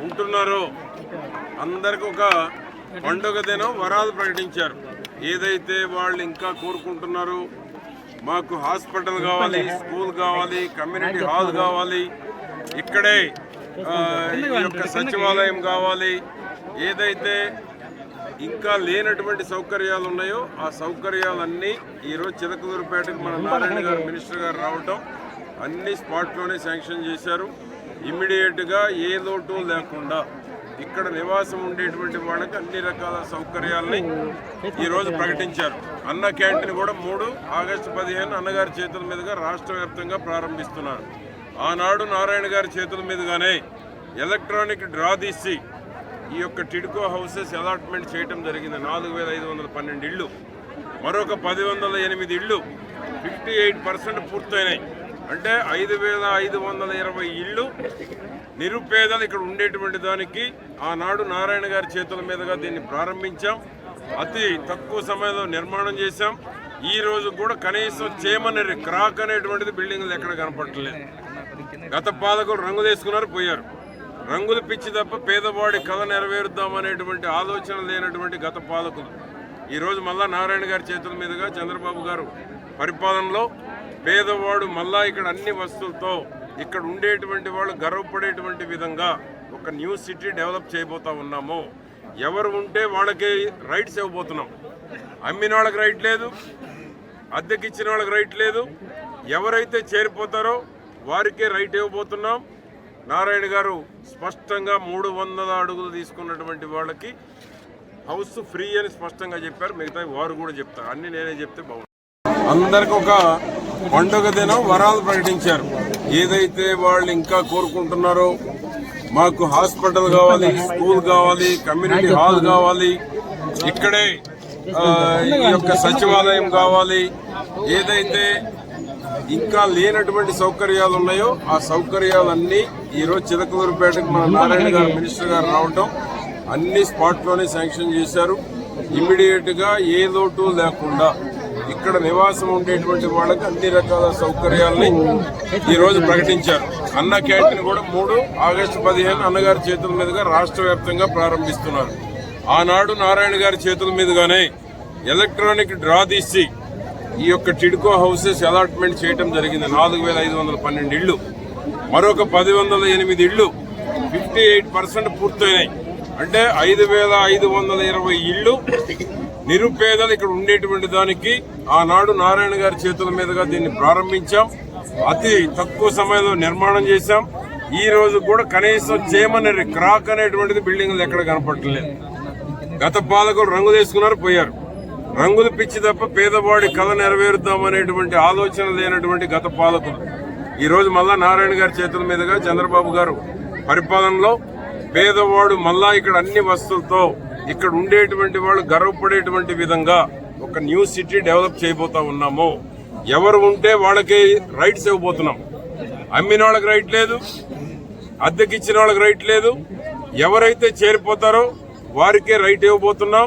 ఉంటున్నారు. అందరికి ఒక పండుగ దినం వరాలు ప్రకటించారు. ఏదైతే వాళ్ళు ఇంకా కోరుకుంటున్నారు, మాకు హాస్పిటల్ కావాలి, స్కూల్ కావాలి, కమ్యూనిటీ హాల్ కావాలి, ఇక్కడే ఈ యొక్క సచివాలయం కావాలి, ఏదైతే ఇంకా లేనటువంటి సౌకర్యాలు ఉన్నాయో ఆ సౌకర్యాలన్నీ ఈరోజు చిలకలూరుపేటకు మన నారాయణ గారు మినిస్టర్ గారు రావటం అన్ని స్పాట్లోనే శాంక్షన్ చేశారు. ఇమ్మీడియట్గా ఏ లోటు లేకుండా ఇక్కడ నివాసం ఉండేటువంటి వాళ్ళకి అన్ని రకాల సౌకర్యాలని ఈరోజు ప్రకటించారు. అన్న క్యాంటీన్ కూడా 3 ఆగస్టు 15 అన్నగారి చేతుల మీదుగా రాష్ట్ర వ్యాప్తంగా ప్రారంభిస్తున్నారు. ఆనాడు నారాయణ గారి చేతుల మీదుగానే ఎలక్ట్రానిక్ డ్రా తీసి ఈ యొక్క టిడ్కో హౌసెస్ అలాట్మెంట్ చేయడం జరిగింది. 4512 ఇళ్ళు, మరొక 1008 ఇళ్ళు 58% పూర్తయినాయి. అంటే 5520 ఇళ్ళు నిరుపేదలు ఇక్కడ ఉండేటువంటి దానికి ఆనాడు నారాయణ గారి చేతుల మీదుగా దీన్ని ప్రారంభించాం. అతి తక్కువ సమయంలో నిర్మాణం చేశాం. ఈ రోజు కూడా కనీసం చేమనేది క్రాక్ అనేటువంటిది బిల్డింగ్లు ఎక్కడ కనపడలేదు. గత పాలకులు రంగులు వేసుకున్నారు, పోయారు. రంగులు పిచ్చి తప్ప పేదవాడి కళ నెరవేరుద్దామనేటువంటి ఆలోచన లేనటువంటి గత పాలకులు ఈరోజు మళ్ళా నారాయణ గారి చేతుల మీదుగా చంద్రబాబు గారు పరిపాలనలో పేదవాడు మళ్ళా ఇక్కడ అన్ని వస్తువులతో ఇక్కడ ఉండేటువంటి వాళ్ళు గర్వపడేటువంటి విధంగా ఒక న్యూ సిటీ డెవలప్ చేయబోతా ఉన్నాము. ఎవరు ఉంటే వాళ్ళకి రైట్స్ ఇవ్వబోతున్నాం. అమ్మిన వాళ్ళకి రైట్ లేదు, అద్దెకిచ్చిన వాళ్ళకి రైట్ లేదు. ఎవరైతే చేరిపోతారో వారికే రైట్ ఇవ్వబోతున్నాం. నారాయణ గారు స్పష్టంగా 300 అడుగులు తీసుకున్నటువంటి వాళ్ళకి హౌస్ ఫ్రీ అని స్పష్టంగా చెప్పారు. మిగతా వారు కూడా చెప్తారు. అన్ని నేనే చెప్తే బాగుంటుంది. అందరికి ఒక పండుగ దినం వరాలు ప్రకటించారు. ఏదైతే వాళ్ళు ఇంకా కోరుకుంటున్నారో, మాకు హాస్పిటల్ కావాలి, స్కూల్ కావాలి, కమ్యూనిటీ హాల్ కావాలి, ఇక్కడే ఈ యొక్క సచివాలయం కావాలి, ఏదైతే ఇంకా లేనటువంటి సౌకర్యాలు ఉన్నాయో ఆ సౌకర్యాలన్నీ ఈరోజు చిలకలూరుపేటకు మన నారాయణ గారు మినిస్టర్ గారు రావటం అన్ని స్పాట్లోనే శాంక్షన్ చేశారు. ఇమ్మీడియట్గా ఏ లోటు లేకుండా ఇక్కడ నివాసం ఉండేటువంటి వాళ్ళకి అన్ని రకాల సౌకర్యాలని ఈరోజు ప్రకటించారు. అన్న క్యాంటీన్ కూడా 3 ఆగస్టు 15 అన్నగారి చేతుల మీదుగా రాష్ట్ర వ్యాప్తంగా ప్రారంభిస్తున్నారు. ఆనాడు నారాయణ గారి చేతుల మీదుగానే ఎలక్ట్రానిక్ డ్రా తీసి ఈ యొక్క టిడ్కో హౌసెస్ అలాట్మెంట్ చేయడం జరిగింది. 4512 ఇళ్ళు, మరొక 1008 ఇళ్ళు 58% పూర్తయినాయి. అంటే 5520 ఇళ్ళు నిరుపేదలు ఇక్కడ ఉండేటువంటి దానికి ఆనాడు నారాయణ గారి చేతుల మీదుగా దీన్ని ప్రారంభించాం. అతి తక్కువ సమయంలో నిర్మాణం చేశాం. ఈ రోజు కూడా కనీసం చేమనేది క్రాక్ అనేటువంటిది బిల్డింగ్లు ఎక్కడ కనపడలేదు. గత పాలకులు రంగులు వేసుకున్నారు, పోయారు. రంగులు పిచ్చి తప్ప పేదవాడి కళ నెరవేరుద్దామనేటువంటి ఆలోచన లేనటువంటి గత పాలకులు ఈరోజు మళ్ళా నారాయణ గారి చేతుల మీదుగా చంద్రబాబు గారు పరిపాలనలో పేదవాడు మళ్ళా ఇక్కడ అన్ని వస్తువులతో ఇక్కడ ఉండేటువంటి వాళ్ళు గర్వపడేటువంటి విధంగా ఒక న్యూ సిటీ డెవలప్ చేయబోతా ఉన్నాము. ఎవరు ఉంటే వాళ్ళకి రైట్స్ ఇవ్వబోతున్నాం. అమ్మిన వాళ్ళకి రైట్ లేదు, అద్దెకిచ్చిన వాళ్ళకి రైట్ లేదు. ఎవరైతే చేరిపోతారో వారికే రైట్ ఇవ్వబోతున్నాం.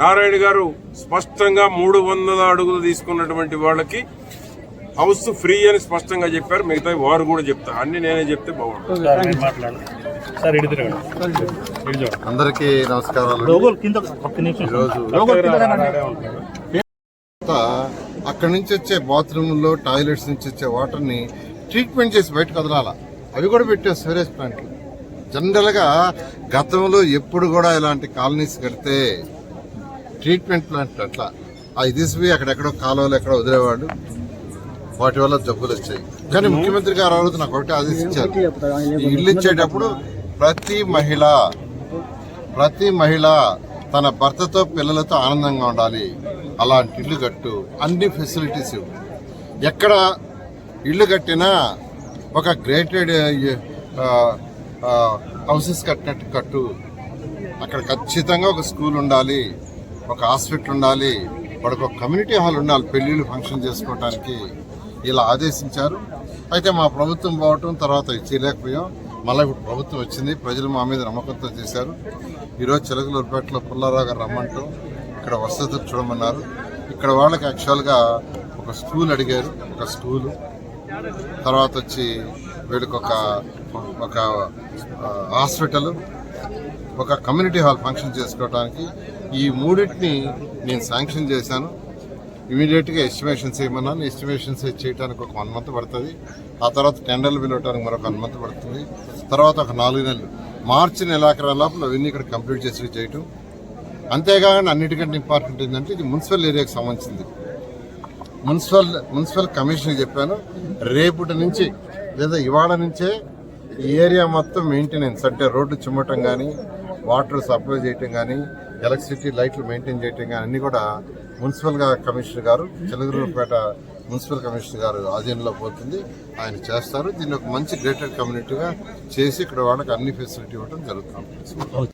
నారాయణ గారు స్పష్టంగా 300 అడుగులు తీసుకున్నటువంటి వాళ్ళకి హౌస్ ఫ్రీ అని స్పష్టంగా చెప్పారు. మిగతా వారు కూడా చెప్తారు. అన్ని నేనే చెప్తే బాగుంటుంది. అందరికీ నమస్కారాలు. అక్కడి నుంచి వచ్చే బాత్రూంలో, టాయిలెట్స్ నుంచి వచ్చే వాటర్ ని ట్రీట్మెంట్ చేసి బయటకు వదలాల. అవి కూడా పెట్టారు సివరేజ్ ప్లాంట్లు. జనరల్ గా గతంలో ఎప్పుడు కూడా ఇలాంటి కాలనీస్ కడితే ట్రీట్మెంట్ ప్లాంట్ అట్లా అవి తీసిపోయి అక్కడెక్కడో కాలువలు ఎక్కడో వదిలేవాడు. వాటి వల్ల జబ్బులు వచ్చాయి. కానీ ముఖ్యమంత్రి గారు ఆ రోజు నాకు ఒకటి ఆదేశించారు, ఈ ఇల్లు ఇచ్చేటప్పుడు ప్రతి మహిళ తన భర్తతో పిల్లలతో ఆనందంగా ఉండాలి. అలాంటి ఇల్లు కట్టు, అన్ని ఫెసిలిటీస్ ఇవ్వు. ఎక్కడ ఇల్లు కట్టినా ఒక గ్రేటెడ్ హౌసెస్ కట్టినట్టు కట్టు. అక్కడ ఖచ్చితంగా ఒక స్కూల్ ఉండాలి, ఒక హాస్పిటల్ ఉండాలి, వాడికి ఒక కమ్యూనిటీ హాల్ ఉండాలి పెళ్లిళ్ళు ఫంక్షన్ చేసుకోవడానికి ఇలా ఆదేశించారు. అయితే మా ప్రభుత్వం పోవటం తర్వాత చేయలేకపోయాం. మళ్ళీ ఇప్పుడు ప్రభుత్వం వచ్చింది, ప్రజలు మా మీద నమ్మకంతో చేశారు. ఈరోజు చిలకలూరుపేటలో పుల్లారావు గారు రమ్మంటాం, ఇక్కడ వసతులు చూడమన్నారు. ఇక్కడ వాళ్ళకి యాక్చువల్గా ఒక స్కూల్ అడిగారు, ఒక స్కూలు, తర్వాత వచ్చి వీళ్ళకి ఒక హాస్పిటల్, ఒక కమ్యూనిటీ హాల్ ఫంక్షన్ చేసుకోవడానికి ఈ మూడింటిని నేను శాంక్షన్ చేశాను. ఇమీడియట్గా ఎస్టిమేషన్స్ చేయమన్నాను. ఎస్టిమేషన్స్ చేయడానికి ఒక 1 month పడుతుంది. ఆ తర్వాత టెండర్లు పిలవడానికి మరొక 1 month పడుతుంది. తర్వాత ఒక 4 నెలలు, మార్చి నెలాఖరు లోపల అవన్నీ ఇక్కడ కంప్లీట్ చేసి చేయటం. అంతేకాకుండా అన్నిటికంటే ఇంపార్టెంట్ ఏంటంటే ఇది మున్సిపల్ ఏరియాకి సంబంధించింది. మున్సిపల్ కమిషన్కి చెప్పాను, రేపటి నుంచి లేదా ఇవాళ నుంచే ఈ ఏరియా మొత్తం మెయింటెనెన్స్ అంటే రోడ్డు చిమ్మటం కానీ, వాటర్ సప్లై చేయటం కానీ, ఎలక్ట్రిసిటీ లైట్లు మెయింటైన్ చేయటం కానీ అన్నీ కూడా మున్సిపల్ కమిషనర్ గారు, చిలకలూరుపేట మున్సిపల్ కమిషనర్ గారు ఆధీనంలో పోతుంది. ఆయన చేస్తారు. దీన్ని ఒక మంచి గ్రేటెడ్ కమ్యూనిటీగా చేసి ఇక్కడ వాళ్ళకి అన్ని ఫెసిలిటీ ఇవ్వడం జరుగుతుంది.